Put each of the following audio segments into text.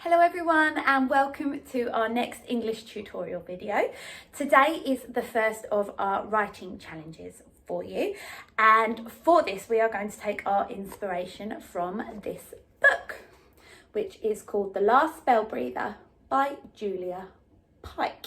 Hello everyone and welcome to our next English tutorial video. Today is the first of our writing challenges for you, and for this we are going to take our inspiration from this book, which is called The Last Spell Breather by Julia Pike.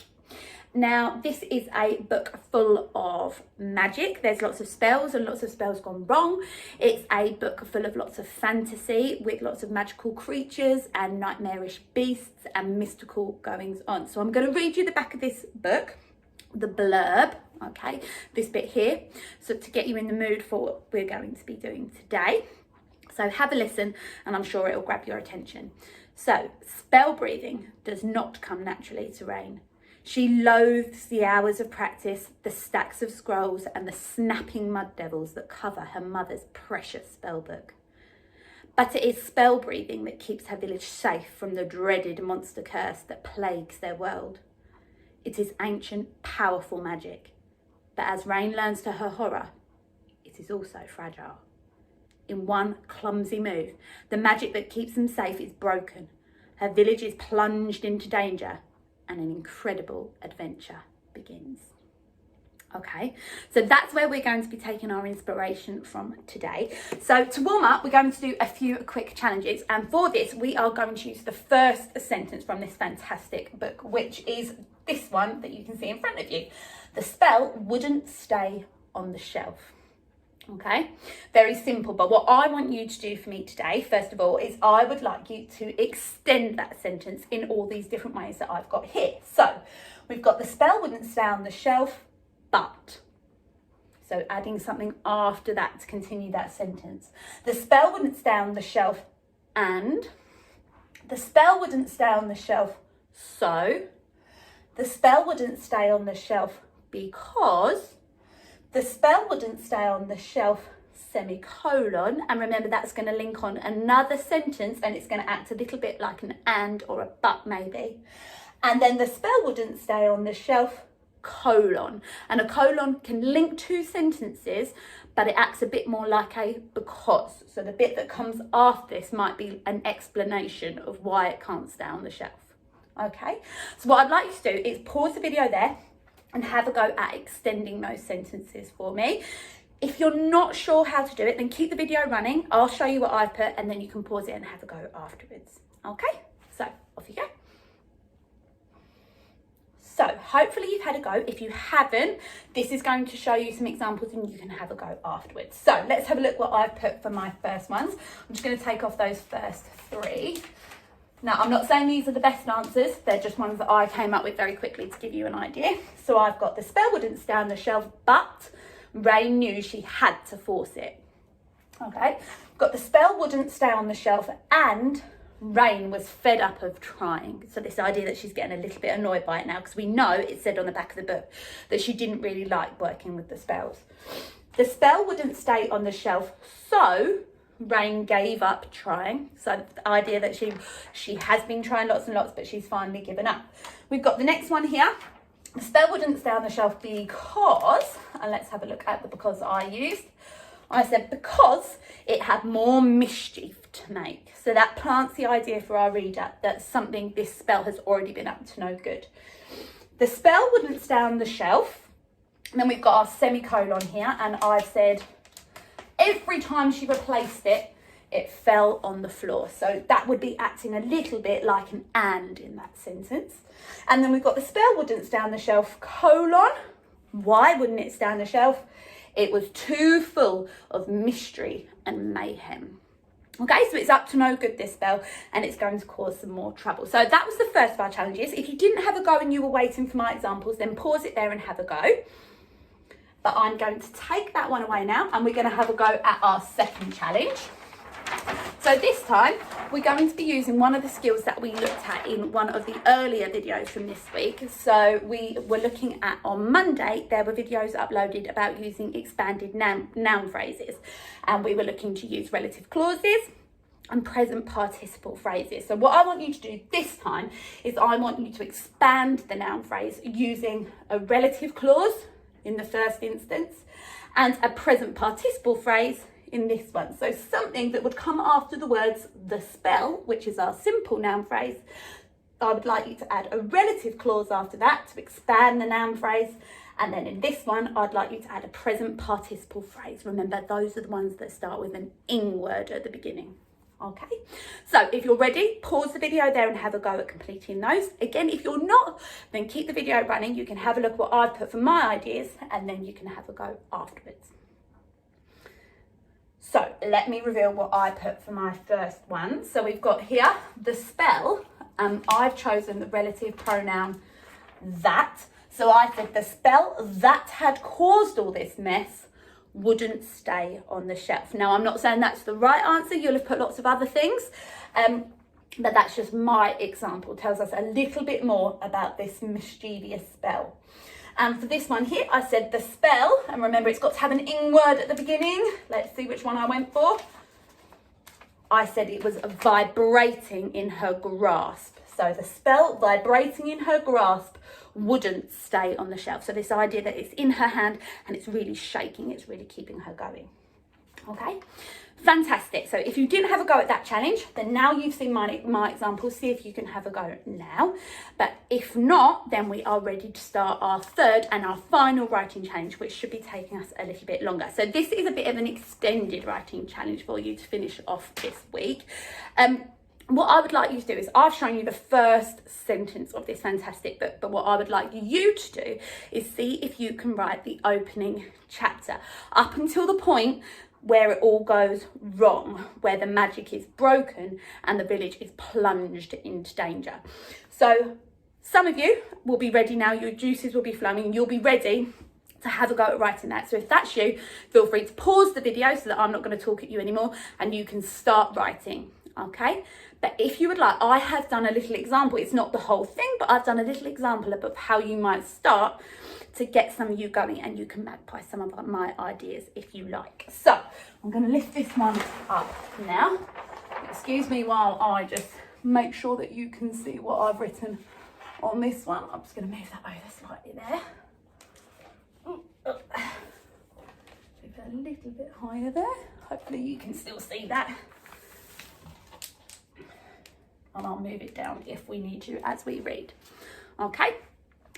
Now, this is a book full of magic. There's lots of spells and lots of spells gone wrong. It's a book full of lots of fantasy with lots of magical creatures and nightmarish beasts and mystical goings on. So I'm going to read you the back of this book, the blurb, okay, this bit here, so to get you in the mood for what we're going to be doing today. So have a listen and I'm sure it'll grab your attention. So, spell breathing does not come naturally to Rain. She loathes the hours of practice, the stacks of scrolls and the snapping mud devils that cover her mother's precious spellbook. But it is spell breathing that keeps her village safe from the dreaded monster curse that plagues their world. It is ancient, powerful magic. But as Rain learns to her horror, it is also fragile. In one clumsy move, the magic that keeps them safe is broken. Her village is plunged into danger, and an incredible adventure begins. Okay, so that's where we're going to be taking our inspiration from today. So to warm up, we're going to do a few quick challenges, and for this we are going to use the first sentence from this fantastic book, which is this one that you can see in front of you. The spell wouldn't stay on the shelf. Okay, very simple, but what I want you to do for me today, first of all, is I would like you to extend that sentence in all these different ways that I've got here. So we've got the spell wouldn't stay on the shelf, but. So adding something after that to continue that sentence. The spell wouldn't stay on the shelf and. The spell wouldn't stay on the shelf, so. The spell wouldn't stay on the shelf because. The spell wouldn't stay on the shelf, semicolon, and remember that's going to link on another sentence and it's going to act a little bit like an and or a but maybe. And then the spell wouldn't stay on the shelf, colon. And a colon can link two sentences, but it acts a bit more like a because. So the bit that comes after this might be an explanation of why it can't stay on the shelf. Okay, so what I'd like you to do is pause the video there and have a go at extending those sentences for me. If you're not sure how to do it, then keep the video running. I'll show you what I've put and then you can pause it and have a go afterwards. Okay, so off you go. So hopefully you've had a go. If you haven't, this is going to show you some examples and you can have a go afterwards. So let's have a look what I've put for my first ones. I'm just going to take off those first three. Now, I'm not saying these are the best answers, they're just ones that I came up with very quickly to give you an idea. So I've got the spell wouldn't stay on the shelf, but Rain knew she had to force it. Okay, got the spell wouldn't stay on the shelf and Rain was fed up of trying. So this idea that she's getting a little bit annoyed by it now, because we know it said on the back of the book that she didn't really like working with the spells. The spell wouldn't stay on the shelf, so Rain gave up trying. So the idea that she has been trying lots and lots, but she's finally given up. We've got the next one here. The spell wouldn't stay on the shelf because, and let's have a look at the because I used. I said because it had more mischief to make. So that plants the idea for our reader that this spell has already been up to no good. The spell wouldn't stay on the shelf. And then we've got our semicolon here, and I've said every time she replaced it, it fell on the floor. So that would be acting a little bit like an and in that sentence. And then we've got the spell wouldn't stay on the shelf, colon. Why wouldn't it stay on the shelf? It was too full of mystery and mayhem. Okay, so it's up to no good, this spell, and it's going to cause some more trouble. So that was the first of our challenges. If you didn't have a go and you were waiting for my examples, then pause it there and have a go. But I'm going to take that one away now and we're going to have a go at our second challenge. So this time we're going to be using one of the skills that we looked at in one of the earlier videos from this week. So we were looking at, on Monday, there were videos uploaded about using expanded noun phrases. And we were looking to use relative clauses and present participle phrases. So what I want you to do this time is I want you to expand the noun phrase using a relative clause in the first instance and a present participle phrase in this one. So something that would come after the words the spell, which is our simple noun phrase. I would like you to add a relative clause after that to expand the noun phrase. And then in this one, I'd like you to add a present participle phrase. Remember, those are the ones that start with an ing word at the beginning. Okay, so if you're ready, pause the video there and have a go at completing those. Again, if you're not, then keep the video running. You can have a look at what I've put for my ideas and then you can have a go afterwards. So let me reveal what I put for my first one. So we've got here the spell. I've chosen the relative pronoun that. So I said the spell that had caused all this mess wouldn't stay on the shelf. Now, I'm not saying that's the right answer. You'll have put lots of other things, but that's just my example. It tells us a little bit more about this mischievous spell. And for this one here, I said the spell, and remember it's got to have an ing word at the beginning. Let's see which one I went for. I said it was vibrating in her grasp. So the spell vibrating in her grasp wouldn't stay on the shelf. So this idea that it's in her hand and it's really shaking, it's really keeping her going. Okay, fantastic. So if you didn't have a go at that challenge, then now you've seen my example, see if you can have a go now. But if not, then we are ready to start our third and our final writing challenge, which should be taking us a little bit longer. So this is a bit of an extended writing challenge for you to finish off this week. What I would like you to do is, I've shown you the first sentence of this fantastic book, but what I would like you to do is see if you can write the opening chapter up until the point where it all goes wrong, where the magic is broken and the village is plunged into danger. So some of you will be ready now, your juices will be flowing, you'll be ready to have a go at writing that. So if that's you, feel free to pause the video so that I'm not going to talk at you anymore and you can start writing. Okay, but if you would like, I have done a little example. It's not the whole thing, but I've done a little example of how you might start to get some of you going, and you can magpie some of my ideas if you like. So I'm going to lift this one up now. Excuse me while I just make sure that you can see what I've written on this one. I'm just going to move that over slightly there. Move it a little bit higher there. Hopefully you can still see that. And I'll move it down if we need to as we read. Okay,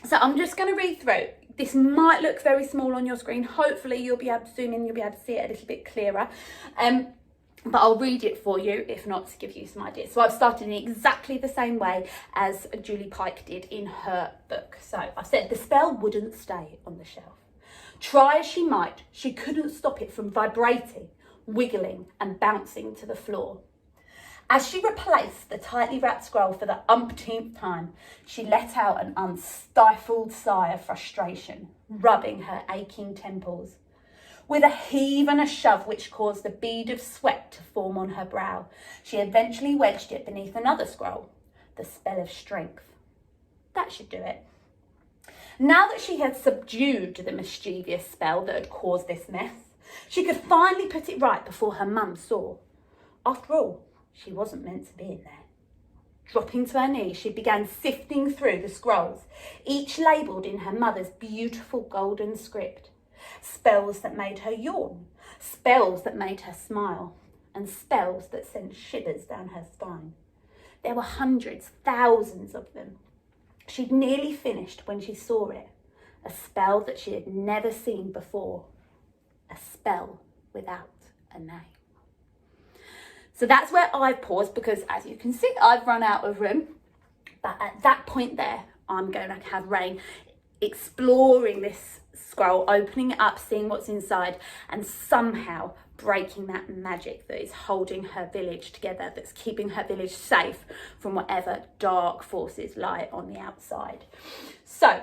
so I'm just going to read through. This might look very small on your screen. Hopefully you'll be able to zoom in, you'll be able to see it a little bit clearer. But I'll read it for you, if not to give you some ideas. So I've started in exactly the same way as Julie Pike did in her book. So I said the spell wouldn't stay on the shelf. Try as she might, she couldn't stop it from vibrating, wiggling and bouncing to the floor. As she replaced the tightly wrapped scroll for the umpteenth time, she let out an unstifled sigh of frustration, rubbing her aching temples. With a heave and a shove which caused a bead of sweat to form on her brow, she eventually wedged it beneath another scroll, the spell of strength. That should do it. Now that she had subdued the mischievous spell that had caused this mess, she could finally put it right before her mum saw. After all, she wasn't meant to be in there. Dropping to her knees, she began sifting through the scrolls, each labelled in her mother's beautiful golden script. Spells that made her yawn, spells that made her smile, and spells that sent shivers down her spine. There were hundreds, thousands of them. She'd nearly finished when she saw it, a spell that she had never seen before, a spell without a name. So that's where I've paused because, as you can see, I've run out of room. But at that point there, I'm going to have Rain exploring this scroll, opening it up, seeing what's inside, and somehow breaking that magic that is holding her village together, that's keeping her village safe from whatever dark forces lie on the outside. So,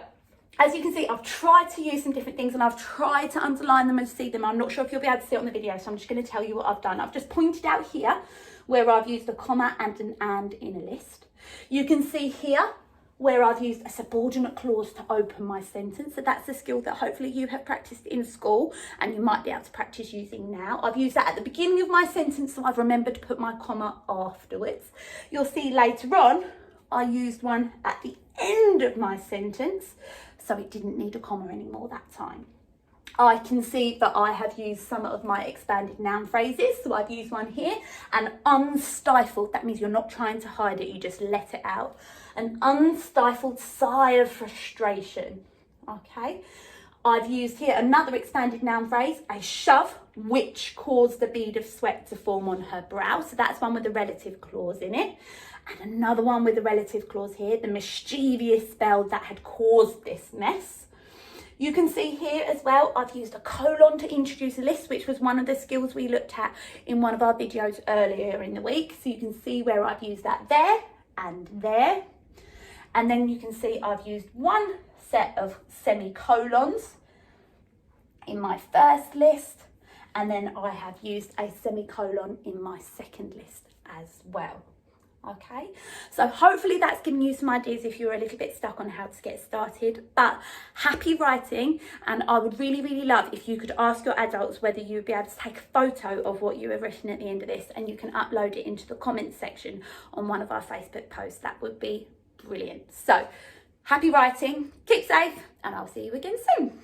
as you can see, I've tried to use some different things and I've tried to underline them and see them. I'm not sure if you'll be able to see it on the video, so I'm just going to tell you what I've done. I've just pointed out here where I've used a comma and an and in a list. You can see here where I've used a subordinate clause to open my sentence. So that's a skill that hopefully you have practiced in school and you might be able to practice using now. I've used that at the beginning of my sentence, so I've remembered to put my comma afterwards. You'll see later on, I used one at the end of my sentence, so it didn't need a comma anymore that time. I can see that I have used some of my expanded noun phrases. So I've used one here, and unstifled. That means you're not trying to hide it, you just let it out. An unstifled sigh of frustration. Okay. I've used here another expanded noun phrase, a shove, which caused a bead of sweat to form on her brow. So that's one with a relative clause in it. And another one with a relative clause here, the mischievous spell that had caused this mess. You can see here as well, I've used a colon to introduce a list, which was one of the skills we looked at in one of our videos earlier in the week. So you can see where I've used that there and there. And then you can see I've used one set of semicolons in my first list, and then I have used a semicolon in my second list as well. Okay, so hopefully that's given you some ideas if you're a little bit stuck on how to get started. But happy writing, and I would really love if you could ask your adults whether you would be able to take a photo of what you have written at the end of this, and you can upload it into the comments section on one of our Facebook posts. That would be brilliant. So happy writing, keep safe, and I'll see you again soon.